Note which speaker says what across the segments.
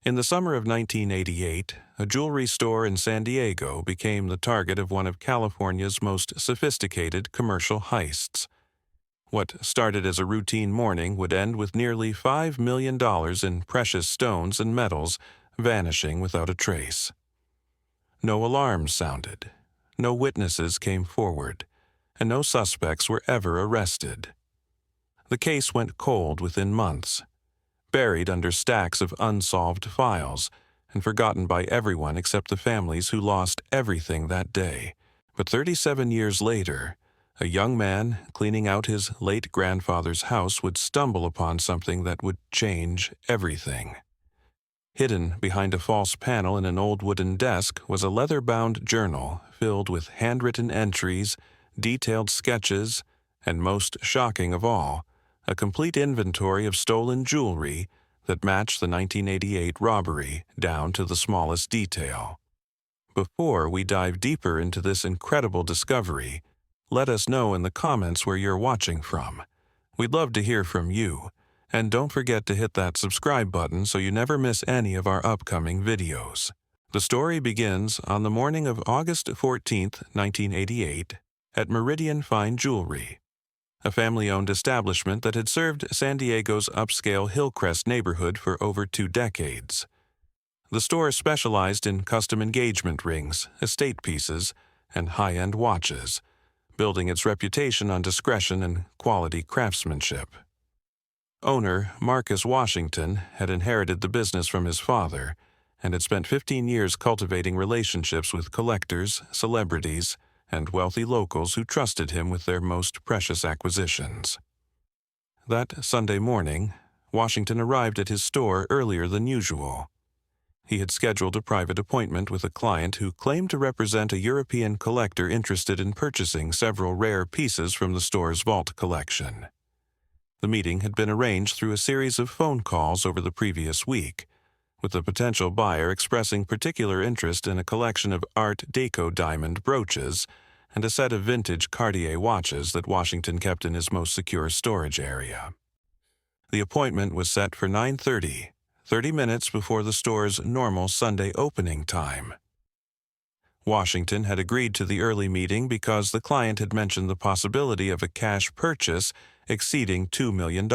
Speaker 1: In the summer of 1988, a jewelry store in San Diego became the target of one of California's most sophisticated commercial heists. What started as a routine morning would end with nearly $5 million in precious stones and metals vanishing without a trace. No alarms sounded, no witnesses came forward, and no suspects were ever arrested. The case went cold within months, buried under stacks of unsolved files, and forgotten by everyone except the families who lost everything that day. But 37 years later, a young man cleaning out his late grandfather's house would stumble upon something that would change everything. Hidden behind a false panel in an old wooden desk was a leather-bound journal filled with handwritten entries, detailed sketches, and most shocking of all, a complete inventory of stolen jewelry that matched the 1988 robbery down to the smallest detail. Before we dive deeper into this incredible discovery, let us know in the comments where you're watching from. We'd love to hear from you, and don't forget to hit that subscribe button so you never miss any of our upcoming videos. The story begins on the morning of August 14, 1988, at Meridian Fine Jewelry, a family-owned establishment that had served San Diego's upscale Hillcrest neighborhood for over 2 decades. The store specialized in custom engagement rings, estate pieces, and high-end watches, building its reputation on discretion and quality craftsmanship. Owner Marcus Washington had inherited the business from his father and had spent 15 years cultivating relationships with collectors, celebrities, and wealthy locals who trusted him with their most precious acquisitions. That Sunday morning, Washington arrived at his store earlier than usual. He had scheduled a private appointment with a client who claimed to represent a European collector interested in purchasing several rare pieces from the store's vault collection. The meeting had been arranged through a series of phone calls over the previous week, with the potential buyer expressing particular interest in a collection of Art Deco diamond brooches and a set of vintage Cartier watches that Washington kept in his most secure storage area. The appointment was set for 9:30, 30 minutes before the store's normal Sunday opening time. Washington had agreed to the early meeting because the client had mentioned the possibility of a cash purchase exceeding $2 million.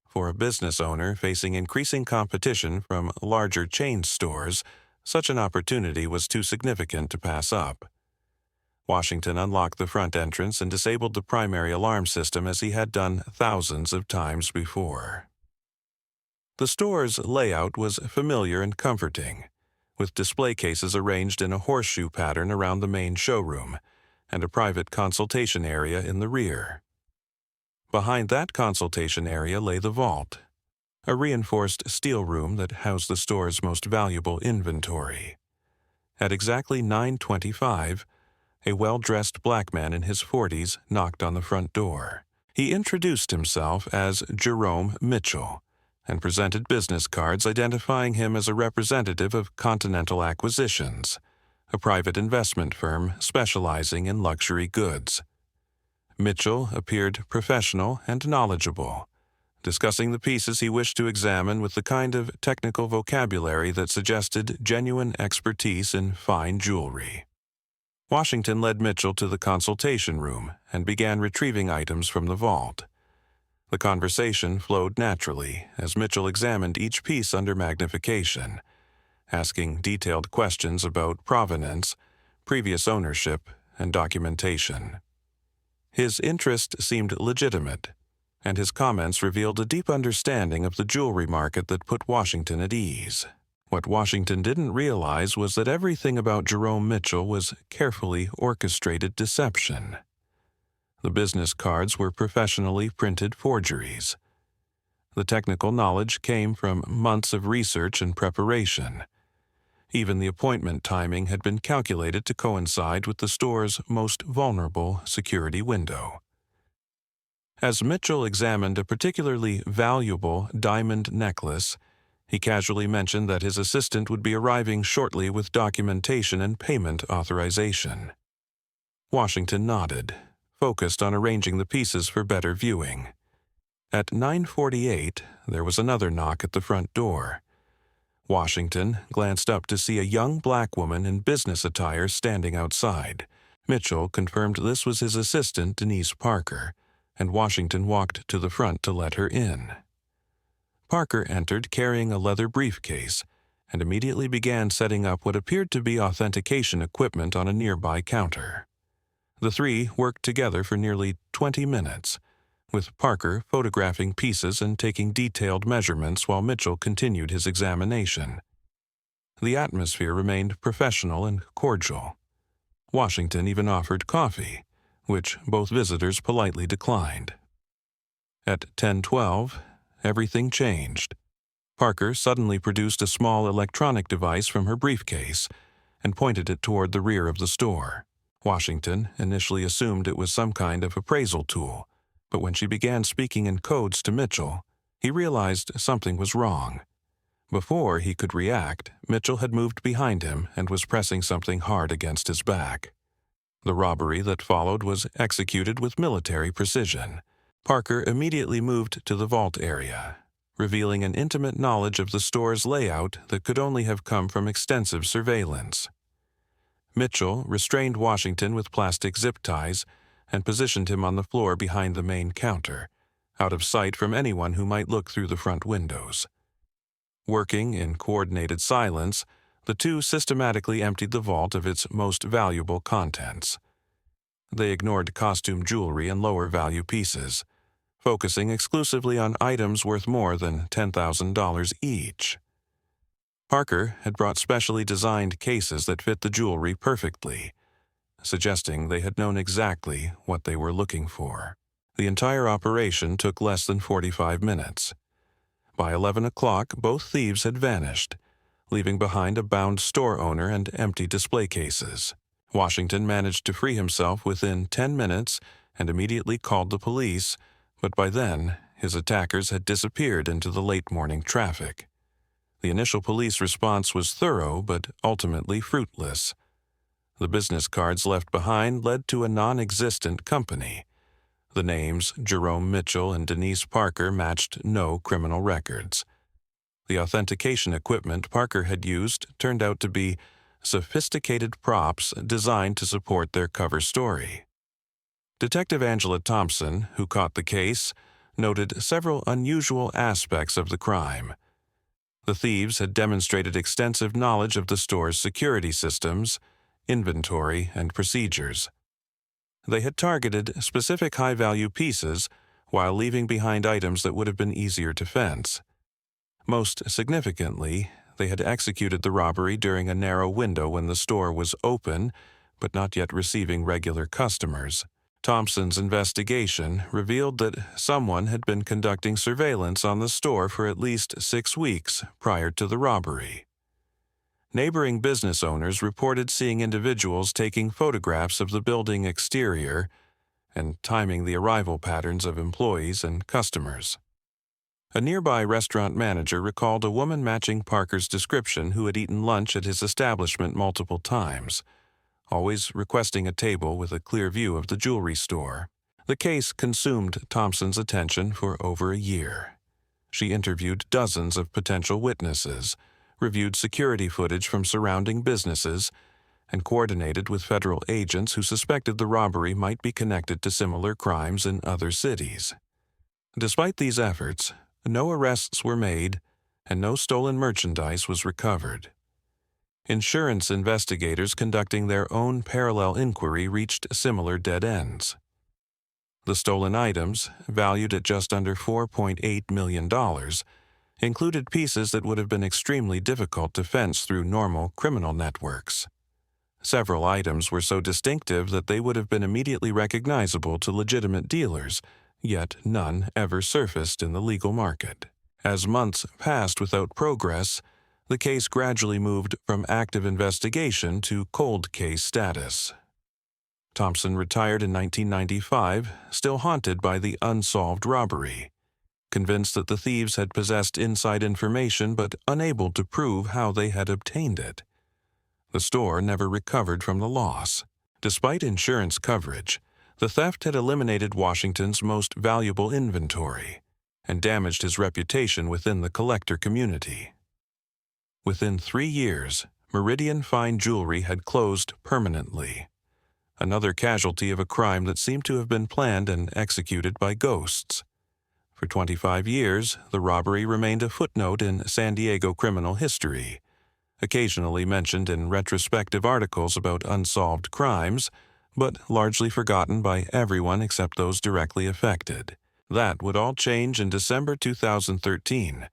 Speaker 1: For a business owner facing increasing competition from larger chain stores, such an opportunity was too significant to pass up. Washington unlocked the front entrance and disabled the primary alarm system as he had done thousands of times before. The store's layout was familiar and comforting, with display cases arranged in a horseshoe pattern around the main showroom and a private consultation area in the rear. Behind that consultation area lay the vault, a reinforced steel room that housed the store's most valuable inventory. At exactly 9:25, a well-dressed black man in his 40s knocked on the front door. He introduced himself as Jerome Mitchell and presented business cards identifying him as a representative of Continental Acquisitions, a private investment firm specializing in luxury goods. Mitchell appeared professional and knowledgeable, discussing the pieces he wished to examine with the kind of technical vocabulary that suggested genuine expertise in fine jewelry. Washington led Mitchell to the consultation room and began retrieving items from the vault. The conversation flowed naturally as Mitchell examined each piece under magnification, asking detailed questions about provenance, previous ownership, and documentation. His interest seemed legitimate, and his comments revealed a deep understanding of the jewelry market that put Washington at ease. What Washington didn't realize was that everything about Jerome Mitchell was carefully orchestrated deception. The business cards were professionally printed forgeries. The technical knowledge came from months of research and preparation. Even the appointment timing had been calculated to coincide with the store's most vulnerable security window. As Mitchell examined a particularly valuable diamond necklace, he casually mentioned that his assistant would be arriving shortly with documentation and payment authorization. Washington nodded, focused on arranging the pieces for better viewing. At 9:48, there was another knock at the front door. Washington glanced up to see a young black woman in business attire standing outside. Mitchell confirmed this was his assistant, Denise Parker, and Washington walked to the front to let her in. Parker entered carrying a leather briefcase and immediately began setting up what appeared to be authentication equipment on a nearby counter. The three worked together for nearly 20 minutes, with Parker photographing pieces and taking detailed measurements while Mitchell continued his examination. The atmosphere remained professional and cordial. Washington even offered coffee, which both visitors politely declined. At 10:12, everything changed. Parker suddenly produced a small electronic device from her briefcase and pointed it toward the rear of the store. Washington initially assumed it was some kind of appraisal tool, but when she began speaking in codes to Mitchell, he realized something was wrong. Before he could react, Mitchell had moved behind him and was pressing something hard against his back. The robbery that followed was executed with military precision. Parker immediately moved to the vault area, revealing an intimate knowledge of the store's layout that could only have come from extensive surveillance. Mitchell restrained Washington with plastic zip ties and positioned him on the floor behind the main counter, out of sight from anyone who might look through the front windows. Working in coordinated silence, the two systematically emptied the vault of its most valuable contents. They ignored costume jewelry and lower-value pieces, focusing exclusively on items worth more than $10,000 each. Parker had brought specially designed cases that fit the jewelry perfectly, suggesting they had known exactly what they were looking for. The entire operation took less than 45 minutes. By 11 o'clock, both thieves had vanished, leaving behind a bound store owner and empty display cases. Washington managed to free himself within 10 minutes and immediately called the police, but by then, his attackers had disappeared into the late morning traffic. The initial police response was thorough but ultimately fruitless. The business cards left behind led to a non-existent company. The names Jerome Mitchell and Denise Parker matched no criminal records. The authentication equipment Parker had used turned out to be sophisticated props designed to support their cover story. Detective Angela Thompson, who caught the case, noted several unusual aspects of the crime. The thieves had demonstrated extensive knowledge of the store's security systems, inventory, and procedures. They had targeted specific high-value pieces while leaving behind items that would have been easier to fence. Most significantly, they had executed the robbery during a narrow window when the store was open, but not yet receiving regular customers. Thompson's investigation revealed that someone had been conducting surveillance on the store for at least 6 weeks prior to the robbery. Neighboring business owners reported seeing individuals taking photographs of the building exterior and timing the arrival patterns of employees and customers. A nearby restaurant manager recalled a woman matching Parker's description who had eaten lunch at his establishment multiple times, always requesting a table with a clear view of the jewelry store. The case consumed Thompson's attention for over a year. She interviewed dozens of potential witnesses, reviewed security footage from surrounding businesses, and coordinated with federal agents who suspected the robbery might be connected to similar crimes in other cities. Despite these efforts, no arrests were made and no stolen merchandise was recovered. Insurance investigators conducting their own parallel inquiry reached similar dead ends. The stolen items, valued at just under $4.8 million, included pieces that would have been extremely difficult to fence through normal criminal networks. Several items were so distinctive that they would have been immediately recognizable to legitimate dealers, yet none ever surfaced in the legal market. As months passed without progress, the case gradually moved from active investigation to cold case status. Thompson retired in 1995, still haunted by the unsolved robbery, convinced that the thieves had possessed inside information but unable to prove how they had obtained it. The store never recovered from the loss. Despite insurance coverage, the theft had eliminated Washington's most valuable inventory and damaged his reputation within the collector community. Within 3 years, Meridian Fine Jewelry had closed permanently, another casualty of a crime that seemed to have been planned and executed by ghosts. For 25 years, the robbery remained a footnote in San Diego criminal history, occasionally mentioned in retrospective articles about unsolved crimes, but largely forgotten by everyone except those directly affected. That would all change in December 2013,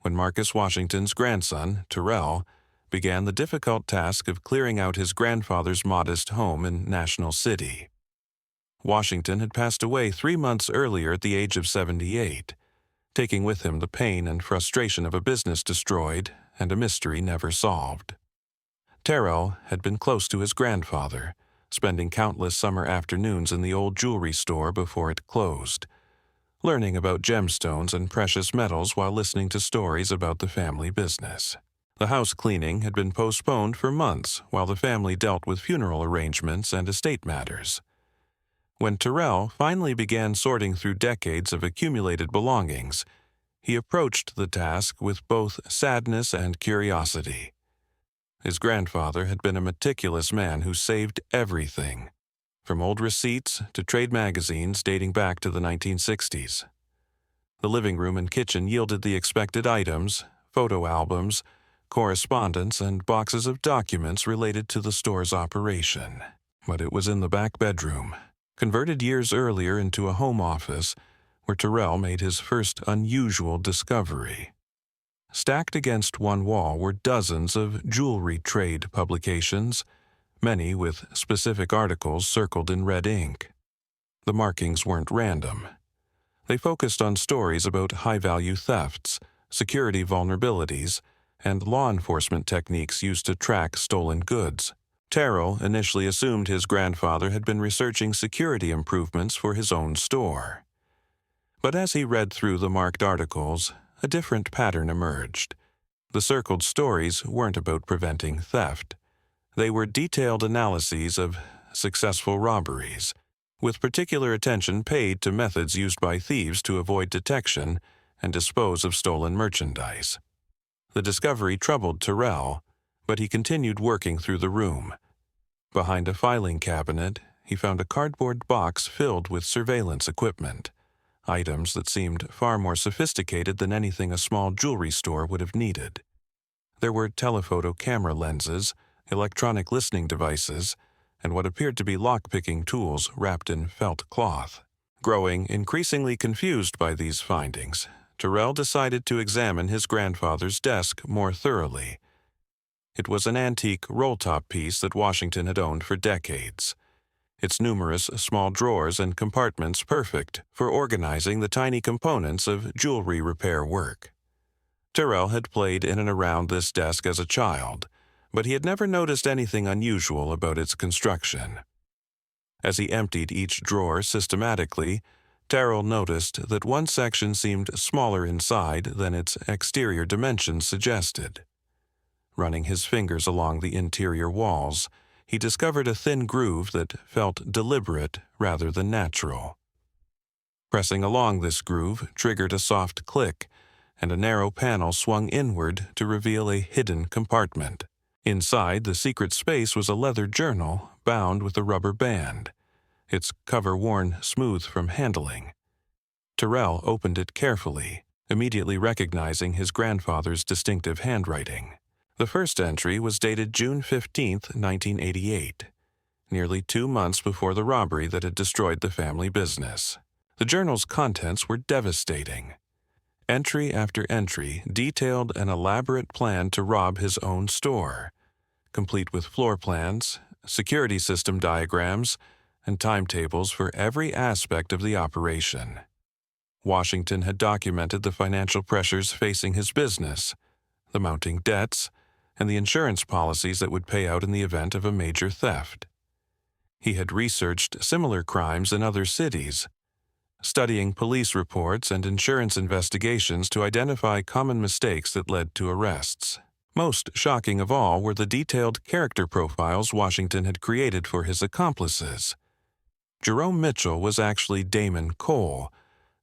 Speaker 1: when Marcus Washington's grandson, Terrell, began the difficult task of clearing out his grandfather's modest home in National City. Washington had passed away 3 months earlier at the age of 78, taking with him the pain and frustration of a business destroyed and a mystery never solved. Terrell had been close to his grandfather, spending countless summer afternoons in the old jewelry store before it closed, learning about gemstones and precious metals while listening to stories about the family business. The house cleaning had been postponed for months while the family dealt with funeral arrangements and estate matters. When Terrell finally began sorting through decades of accumulated belongings, he approached the task with both sadness and curiosity. His grandfather had been a meticulous man who saved everything, from old receipts to trade magazines dating back to the 1960s. The living room and kitchen yielded the expected items, photo albums, correspondence, and boxes of documents related to the store's operation. But it was in the back bedroom, converted years earlier into a home office, where Terrell made his first unusual discovery. Stacked against one wall were dozens of jewelry trade publications, many with specific articles circled in red ink. The markings weren't random. They focused on stories about high-value thefts, security vulnerabilities, and law enforcement techniques used to track stolen goods. Terrell initially assumed his grandfather had been researching security improvements for his own store. But as he read through the marked articles, a different pattern emerged. The circled stories weren't about preventing theft. They were detailed analyses of successful robberies, with particular attention paid to methods used by thieves to avoid detection and dispose of stolen merchandise. The discovery troubled Terrell, but he continued working through the room. Behind a filing cabinet, he found a cardboard box filled with surveillance equipment, items that seemed far more sophisticated than anything a small jewelry store would have needed. There were telephoto camera lenses, electronic listening devices, and what appeared to be lock-picking tools wrapped in felt cloth. Growing increasingly confused by these findings, Terrell decided to examine his grandfather's desk more thoroughly. It was an antique roll-top piece that Washington had owned for decades, its numerous small drawers and compartments perfect for organizing the tiny components of jewelry repair work. Terrell had played in and around this desk as a child, but he had never noticed anything unusual about its construction. As he emptied each drawer systematically, Terrell noticed that one section seemed smaller inside than its exterior dimensions suggested. Running his fingers along the interior walls, he discovered a thin groove that felt deliberate rather than natural. Pressing along this groove triggered a soft click, and a narrow panel swung inward to reveal a hidden compartment. Inside the secret space was a leather journal bound with a rubber band, its cover worn smooth from handling. Terrell opened it carefully, immediately recognizing his grandfather's distinctive handwriting. The first entry was dated June 15, 1988, nearly 2 months before the robbery that had destroyed the family business. The journal's contents were devastating. Entry after entry detailed an elaborate plan to rob his own store, complete with floor plans, security system diagrams, and timetables for every aspect of the operation. Washington had documented the financial pressures facing his business, the mounting debts, and the insurance policies that would pay out in the event of a major theft. He had researched similar crimes in other cities, studying police reports and insurance investigations to identify common mistakes that led to arrests. Most shocking of all were the detailed character profiles Washington had created for his accomplices. Jerome Mitchell was actually Damon Cole,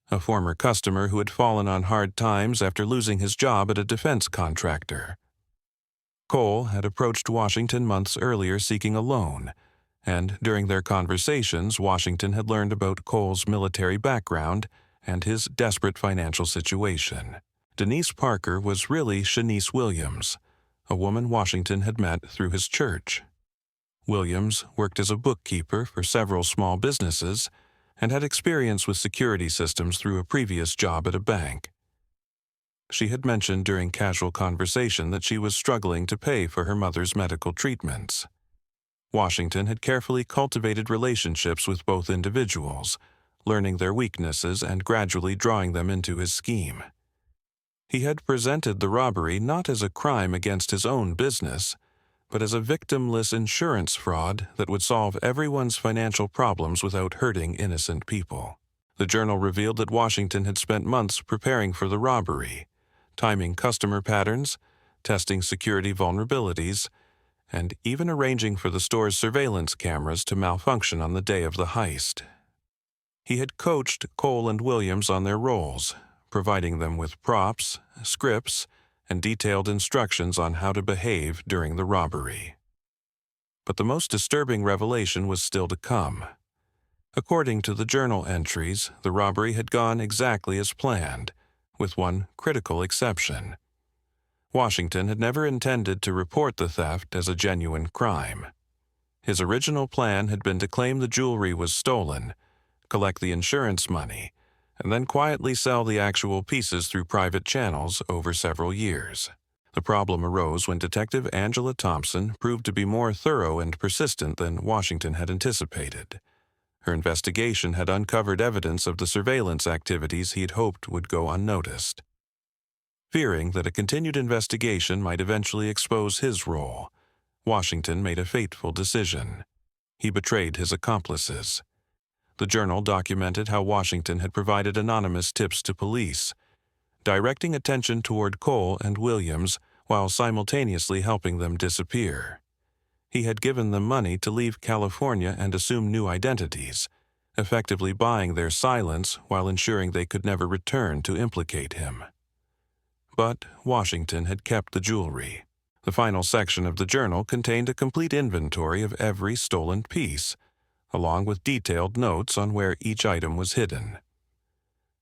Speaker 1: a former customer who had fallen on hard times after losing his job at a defense contractor. Cole had approached Washington months earlier seeking a loan, and during their conversations, Washington had learned about Cole's military background and his desperate financial situation. Denise Parker was really Shanice Williams, a woman Washington had met through his church. Williams worked as a bookkeeper for several small businesses and had experience with security systems through a previous job at a bank. She had mentioned during casual conversation that she was struggling to pay for her mother's medical treatments. Washington had carefully cultivated relationships with both individuals, learning their weaknesses and gradually drawing them into his scheme. He had presented the robbery not as a crime against his own business, but as a victimless insurance fraud that would solve everyone's financial problems without hurting innocent people. The journal revealed that Washington had spent months preparing for the robbery, timing customer patterns, testing security vulnerabilities, and even arranging for the store's surveillance cameras to malfunction on the day of the heist. He had coached Cole and Williams on their roles, providing them with props, scripts, and detailed instructions on how to behave during the robbery. But the most disturbing revelation was still to come. According to the journal entries, the robbery had gone exactly as planned, with one critical exception. Washington had never intended to report the theft as a genuine crime. His original plan had been to claim the jewelry was stolen, collect the insurance money, and then quietly sell the actual pieces through private channels over several years. The problem arose when Detective Angela Thompson proved to be more thorough and persistent than Washington had anticipated. Her investigation had uncovered evidence of the surveillance activities he had hoped would go unnoticed. Fearing that a continued investigation might eventually expose his role, Washington made a fateful decision. He betrayed his accomplices. The journal documented how Washington had provided anonymous tips to police, directing attention toward Cole and Williams while simultaneously helping them disappear. He had given them money to leave California and assume new identities, effectively buying their silence while ensuring they could never return to implicate him. But Washington had kept the jewelry. The final section of the journal contained a complete inventory of every stolen piece, along with detailed notes on where each item was hidden.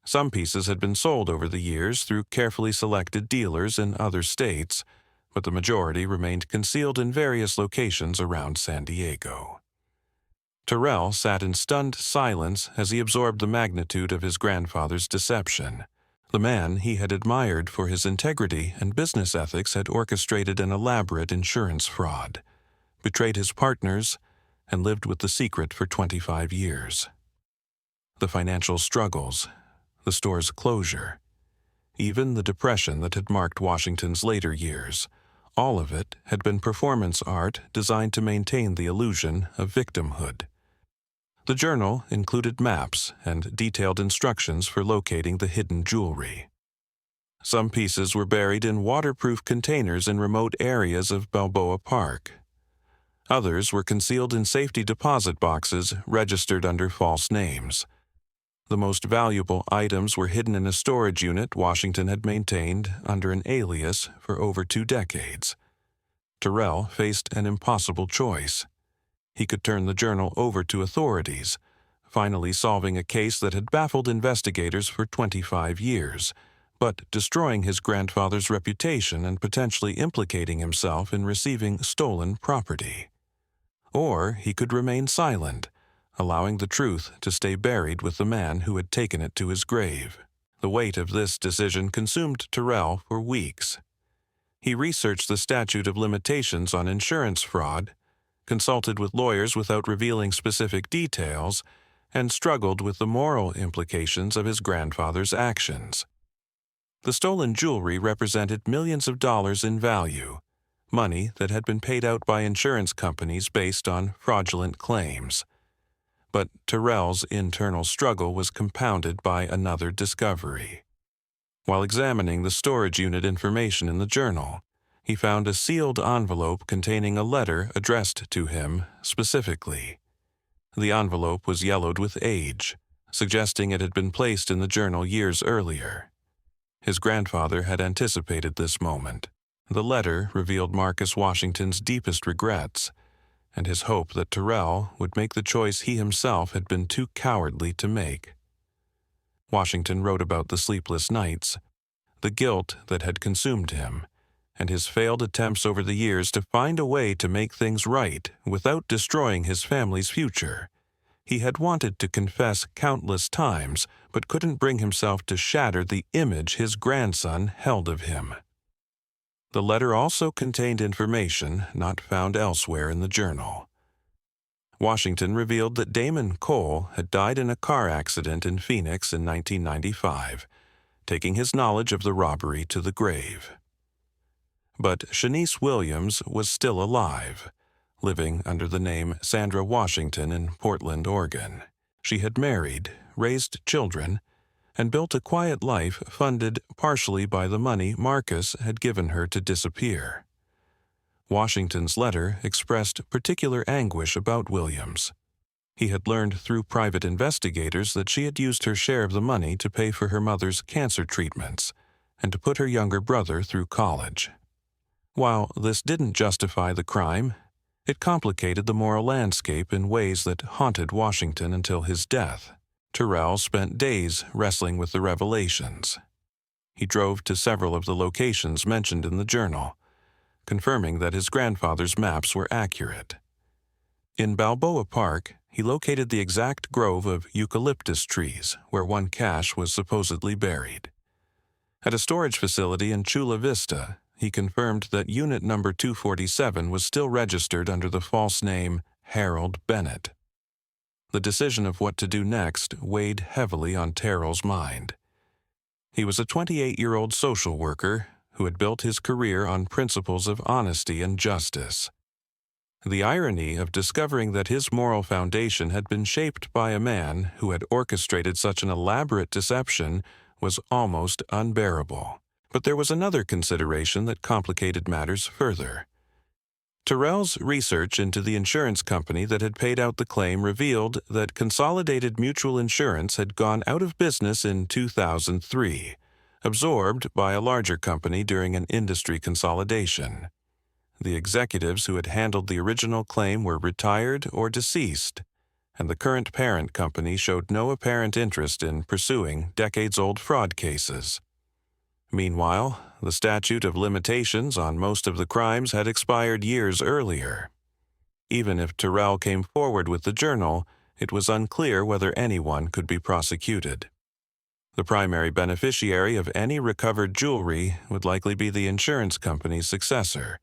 Speaker 1: Some pieces had been sold over the years through carefully selected dealers in other states, but the majority remained concealed in various locations around San Diego. Terrell sat in stunned silence as he absorbed the magnitude of his grandfather's deception. The man he had admired for his integrity and business ethics had orchestrated an elaborate insurance fraud, betrayed his partners, and lived with the secret for 25 years. The financial struggles, the store's closure, even the depression that had marked Washington's later years, all of it had been performance art designed to maintain the illusion of victimhood. The journal included maps and detailed instructions for locating the hidden jewelry. Some pieces were buried in waterproof containers in remote areas of Balboa Park. Others were concealed in safety deposit boxes registered under false names. The most valuable items were hidden in a storage unit Washington had maintained under an alias for over 2 decades. Terrell faced an impossible choice. He could turn the journal over to authorities, finally solving a case that had baffled investigators for 25 years, but destroying his grandfather's reputation and potentially implicating himself in receiving stolen property. Or he could remain silent, allowing the truth to stay buried with the man who had taken it to his grave. The weight of this decision consumed Terrell for weeks. He researched the statute of limitations on insurance fraud, consulted with lawyers without revealing specific details, and struggled with the moral implications of his grandfather's actions. The stolen jewelry represented millions of dollars in value, money that had been paid out by insurance companies based on fraudulent claims. But Terrell's internal struggle was compounded by another discovery. While examining the storage unit information in the journal, he found a sealed envelope containing a letter addressed to him specifically. The envelope was yellowed with age, suggesting it had been placed in the journal years earlier. His grandfather had anticipated this moment. The letter revealed Marcus Washington's deepest regrets and his hope that Terrell would make the choice he himself had been too cowardly to make. Washington wrote about the sleepless nights, the guilt that had consumed him, and his failed attempts over the years to find a way to make things right without destroying his family's future. He had wanted to confess countless times, but couldn't bring himself to shatter the image his grandson held of him. The letter also contained information not found elsewhere in the journal. Washington revealed that Damon Cole had died in a car accident in Phoenix in 1995, taking his knowledge of the robbery to the grave. But Shanice Williams was still alive, living under the name Sandra Washington in Portland, Oregon. She had married, raised children, and built a quiet life funded partially by the money Marcus had given her to disappear. Washington's letter expressed particular anguish about Williams. He had learned through private investigators that she had used her share of the money to pay for her mother's cancer treatments and to put her younger brother through college. While this didn't justify the crime, it complicated the moral landscape in ways that haunted Washington until his death. Terrell spent days wrestling with the revelations. He drove to several of the locations mentioned in the journal, confirming that his grandfather's maps were accurate. In Balboa Park, he located the exact grove of eucalyptus trees where one cache was supposedly buried. At a storage facility in Chula Vista, he confirmed that Unit Number 247 was still registered under the false name Harold Bennett. The decision of what to do next weighed heavily on Terrell's mind. He was a 28-year-old social worker who had built his career on principles of honesty and justice. The irony of discovering that his moral foundation had been shaped by a man who had orchestrated such an elaborate deception was almost unbearable. But there was another consideration that complicated matters further. Terrell's research into the insurance company that had paid out the claim revealed that Consolidated Mutual Insurance had gone out of business in 2003, absorbed by a larger company during an industry consolidation. The executives who had handled the original claim were retired or deceased, and the current parent company showed no apparent interest in pursuing decades-old fraud cases. Meanwhile, the statute of limitations on most of the crimes had expired years earlier. Even if Terrell came forward with the journal, it was unclear whether anyone could be prosecuted. The primary beneficiary of any recovered jewelry would likely be the insurance company's successor,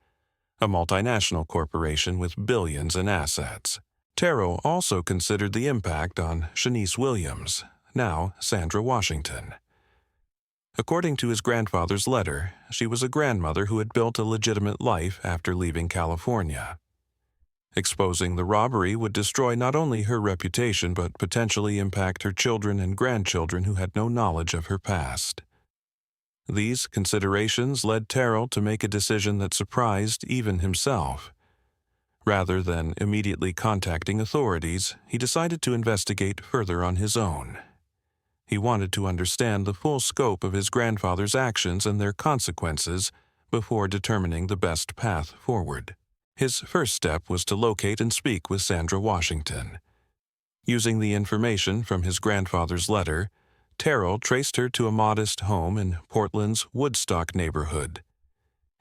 Speaker 1: a multinational corporation with billions in assets. Terrell also considered the impact on Shanice Williams, now Sandra Washington. According to his grandfather's letter, she was a grandmother who had built a legitimate life after leaving California. Exposing the robbery would destroy not only her reputation but potentially impact her children and grandchildren who had no knowledge of her past. These considerations led Terrell to make a decision that surprised even himself. Rather than immediately contacting authorities, he decided to investigate further on his own. He wanted to understand the full scope of his grandfather's actions and their consequences before determining the best path forward. His first step was to locate and speak with Sandra Washington. Using the information from his grandfather's letter, Terrell traced her to a modest home in Portland's Woodstock neighborhood.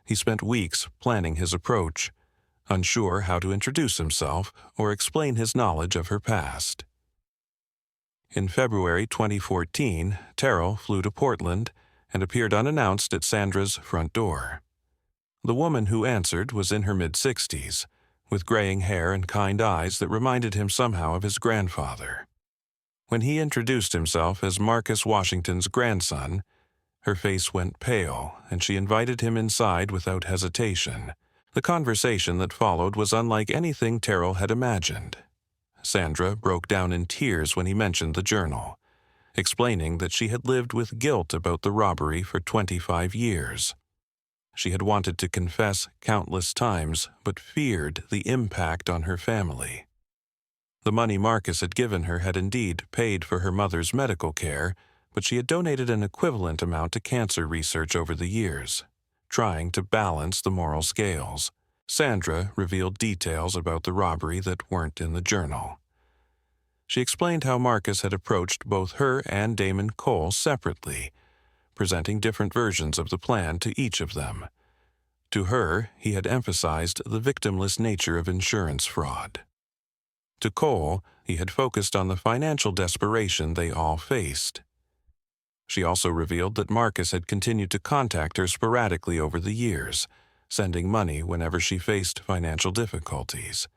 Speaker 1: He spent weeks planning his approach, unsure how to introduce himself or explain his knowledge of her past. In February 2014, Terrell flew to Portland and appeared unannounced at Sandra's front door. The woman who answered was in her mid-60s, with graying hair and kind eyes that reminded him somehow of his grandfather. When he introduced himself as Marcus Washington's grandson, her face went pale, and she invited him inside without hesitation. The conversation that followed was unlike anything Terrell had imagined. Sandra broke down in tears when he mentioned the journal, explaining that she had lived with guilt about the robbery for 25 years. She had wanted to confess countless times, but feared the impact on her family. The money Marcus had given her had indeed paid for her mother's medical care, but she had donated an equivalent amount to cancer research over the years. trying to balance the moral scales. Sandra revealed details about the robbery that weren't in the journal. She explained how Marcus had approached both her and Damon Cole separately, presenting different versions of the plan to each of them. To her, he had emphasized the victimless nature of insurance fraud. To Cole, he had focused on the financial desperation they all faced. She also revealed that Marcus had continued to contact her sporadically over the years, sending money whenever she faced financial difficulties.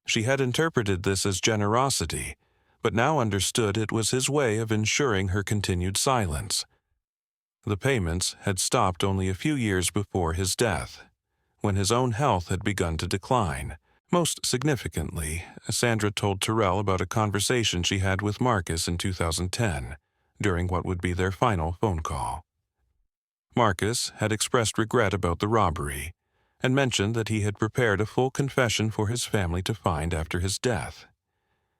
Speaker 1: She had interpreted this as generosity, but now understood it was his way of ensuring her continued silence. The payments had stopped only a few years before his death, when his own health had begun to decline. Most significantly, Sandra told Terrell about a conversation she had with Marcus in 2010, during what would be their final phone call. Marcus had expressed regret about the robbery, and mentioned that he had prepared a full confession for his family to find after his death.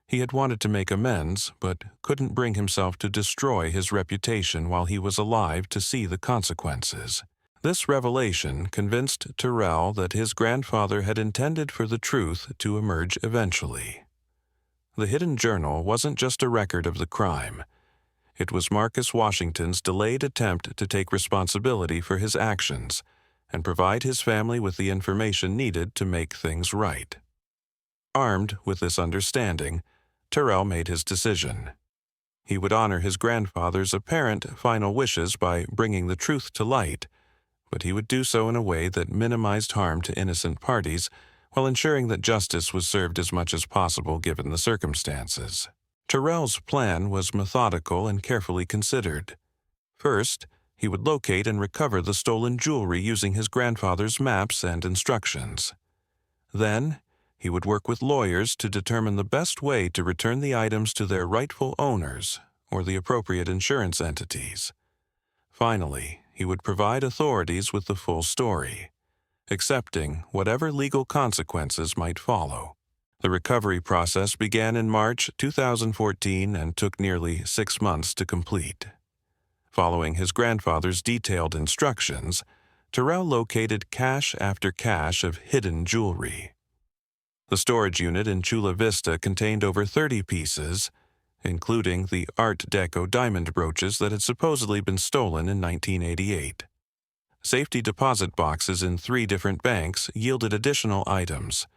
Speaker 1: He had wanted to make amends, but couldn't bring himself to destroy his reputation while he was alive to see the consequences. This revelation convinced Terrell that his grandfather had intended for the truth to emerge eventually. The hidden journal wasn't just a record of the crime. It was Marcus Washington's delayed attempt to take responsibility for his actions and provide his family with the information needed to make things right. Armed with this understanding, Terrell made his decision. He would honor his grandfather's apparent final wishes by bringing the truth to light, but he would do so in a way that minimized harm to innocent parties while ensuring that justice was served as much as possible given the circumstances. Terrell's plan was methodical and carefully considered. First, he would locate and recover the stolen jewelry using his grandfather's maps and instructions. Then, he would work with lawyers to determine the best way to return the items to their rightful owners or the appropriate insurance entities. Finally, he would provide authorities with the full story, accepting whatever legal consequences might follow. The recovery process began in March 2014 and took nearly 6 months to complete. Following his grandfather's detailed instructions, Terrell located cache after cache of hidden jewelry. The storage unit in Chula Vista contained over 30 pieces, including the Art Deco diamond brooches that had supposedly been stolen in 1988. Safety deposit boxes in 3 different banks yielded additional items,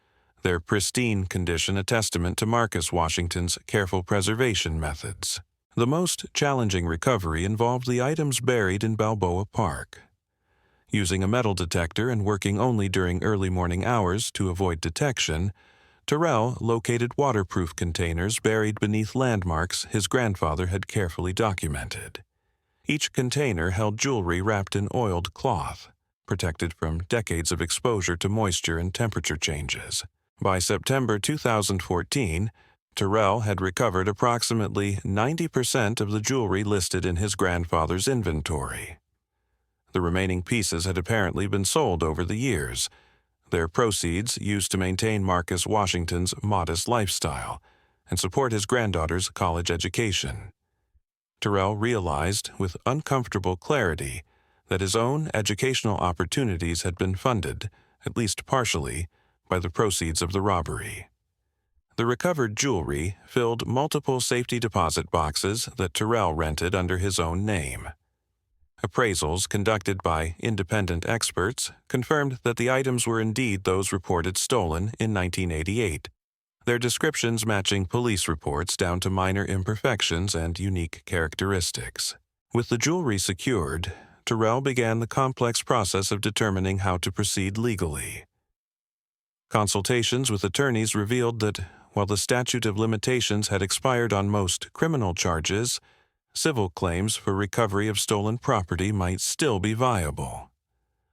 Speaker 1: their pristine condition a testament to Marcus Washington's careful preservation methods. The most challenging recovery involved the items buried in Balboa Park. Using a metal detector and working only during early morning hours to avoid detection, Terrell located waterproof containers buried beneath landmarks his grandfather had carefully documented. Each container held jewelry wrapped in oiled cloth, protected from decades of exposure to moisture and temperature changes. By September 2014, Terrell had recovered approximately 90% of the jewelry listed in his grandfather's inventory. The remaining pieces had apparently been sold over the years, their proceeds used to maintain Marcus Washington's modest lifestyle and support his granddaughter's college education. Terrell realized with uncomfortable clarity that his own educational opportunities had been funded, at least partially, by the proceeds of the robbery. The recovered jewelry filled multiple safety deposit boxes that Terrell rented under his own name. Appraisals conducted by independent experts confirmed that the items were indeed those reported stolen in 1988, their descriptions matching police reports down to minor imperfections and unique characteristics. With the jewelry secured, Terrell began the complex process of determining how to proceed legally. Consultations with attorneys revealed that, while the statute of limitations had expired on most criminal charges, civil claims for recovery of stolen property might still be viable.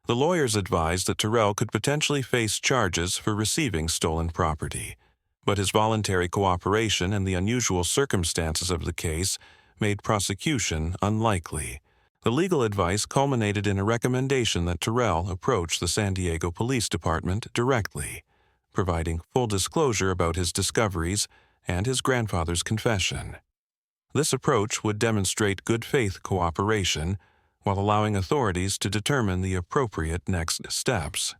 Speaker 1: The lawyers advised that Terrell could potentially face charges for receiving stolen property, but his voluntary cooperation and the unusual circumstances of the case made prosecution unlikely. The legal advice culminated in a recommendation that Terrell approach the San Diego Police Department directly, providing full disclosure about his discoveries and his grandfather's confession. This approach would demonstrate good faith cooperation while allowing authorities to determine the appropriate next steps.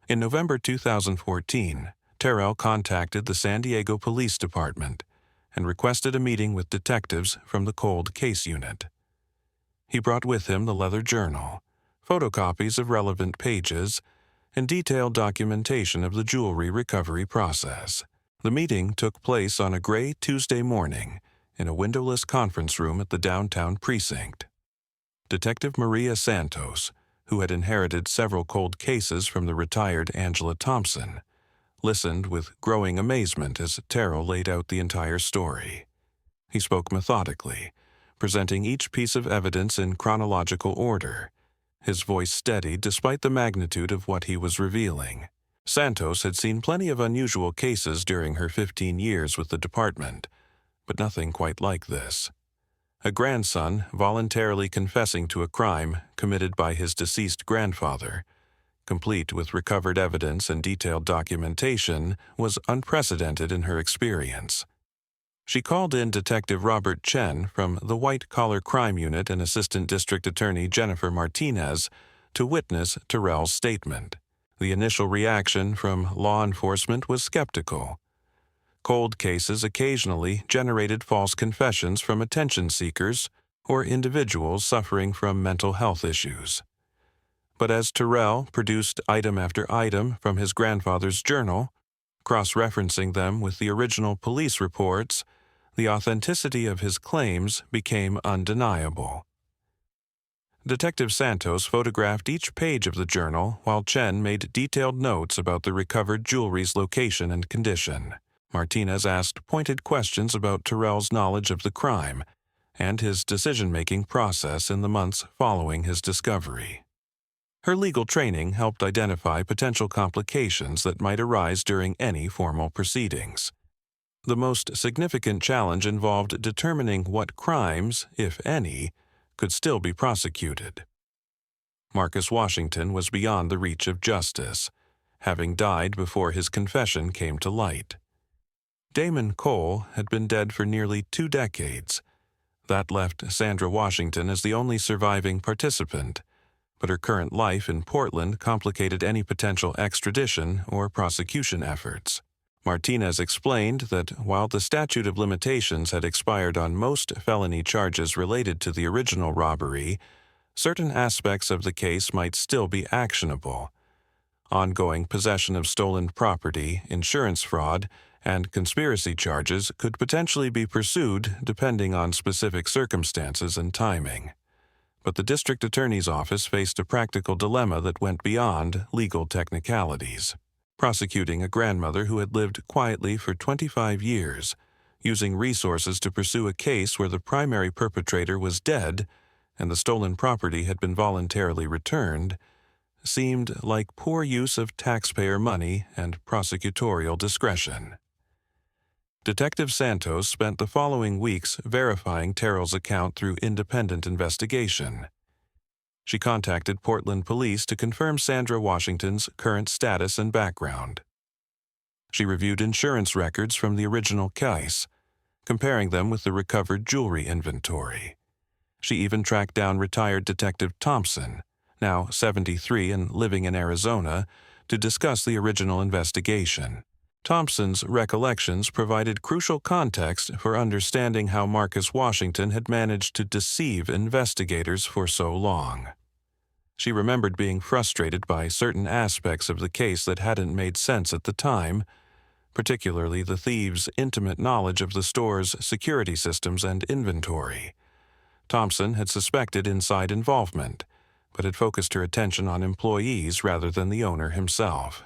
Speaker 1: In November 2014, Terrell contacted the San Diego Police Department and requested a meeting with detectives from the Cold Case Unit. He brought with him the leather journal, photocopies of relevant pages, and detailed documentation of the jewelry recovery process. The meeting took place on a gray Tuesday morning in a windowless conference room at the downtown precinct. Detective Maria Santos, who had inherited several cold cases from the retired Angela Thompson, listened with growing amazement as Terrell laid out the entire story. He spoke methodically, presenting each piece of evidence in chronological order, his voice steady despite the magnitude of what he was revealing. Santos had seen plenty of unusual cases during her 15 years with the department, but nothing quite like this. A grandson voluntarily confessing to a crime committed by his deceased grandfather, complete with recovered evidence and detailed documentation, was unprecedented in her experience. She called in Detective Robert Chen from the White Collar Crime Unit and Assistant District Attorney Jennifer Martinez to witness Terrell's statement. The initial reaction from law enforcement was skeptical. Cold cases occasionally generated false confessions from attention seekers or individuals suffering from mental health issues. But as Terrell produced item after item from his grandfather's journal, cross-referencing them with the original police reports, the authenticity of his claims became undeniable. Detective Santos photographed each page of the journal while Chen made detailed notes about the recovered jewelry's location and condition. Martinez asked pointed questions about Terrell's knowledge of the crime and his decision-making process in the months following his discovery. Her legal training helped identify potential complications that might arise during any formal proceedings. The most significant challenge involved determining what crimes, if any, could still be prosecuted. Marcus Washington was beyond the reach of justice, having died before his confession came to light. Damon Cole had been dead for nearly 2 decades. That left Sandra Washington as the only surviving participant, but her current life in Portland complicated any potential extradition or prosecution efforts. Martinez explained that while the statute of limitations had expired on most felony charges related to the original robbery, certain aspects of the case might still be actionable. Ongoing possession of stolen property, insurance fraud, and conspiracy charges could potentially be pursued depending on specific circumstances and timing. But the district attorney's office faced a practical dilemma that went beyond legal technicalities. Prosecuting a grandmother who had lived quietly for 25 years, using resources to pursue a case where the primary perpetrator was dead and the stolen property had been voluntarily returned, seemed like poor use of taxpayer money and prosecutorial discretion. Detective Santos spent the following weeks verifying Terrell's account through independent investigation. She contacted Portland police to confirm Sandra Washington's current status and background. She reviewed insurance records from the original case, comparing them with the recovered jewelry inventory. She even tracked down retired Detective Thompson, now 73 and living in Arizona, to discuss the original investigation. Thompson's recollections provided crucial context for understanding how Marcus Washington had managed to deceive investigators for so long. She remembered being frustrated by certain aspects of the case that hadn't made sense at the time, particularly the thieves' intimate knowledge of the store's security systems and inventory. Thompson had suspected inside involvement, but had focused her attention on employees rather than the owner himself.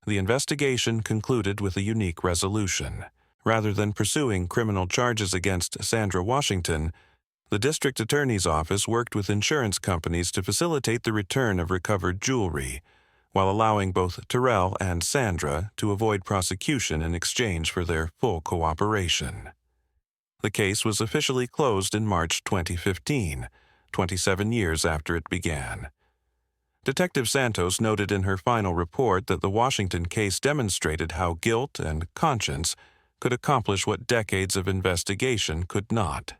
Speaker 1: The investigation concluded with a unique resolution. Rather than pursuing criminal charges against Sandra Washington, the district attorney's office worked with insurance companies to facilitate the return of recovered jewelry, while allowing both Terrell and Sandra to avoid prosecution in exchange for their full cooperation. The case was officially closed in March 2015, 27 years after it began. Detective Santos noted in her final report that the Washington case demonstrated how guilt and conscience could accomplish what decades of investigation could not.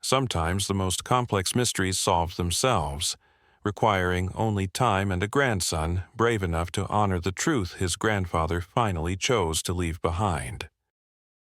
Speaker 1: Sometimes the most complex mysteries solved themselves, requiring only time and a grandson brave enough to honor the truth his grandfather finally chose to leave behind.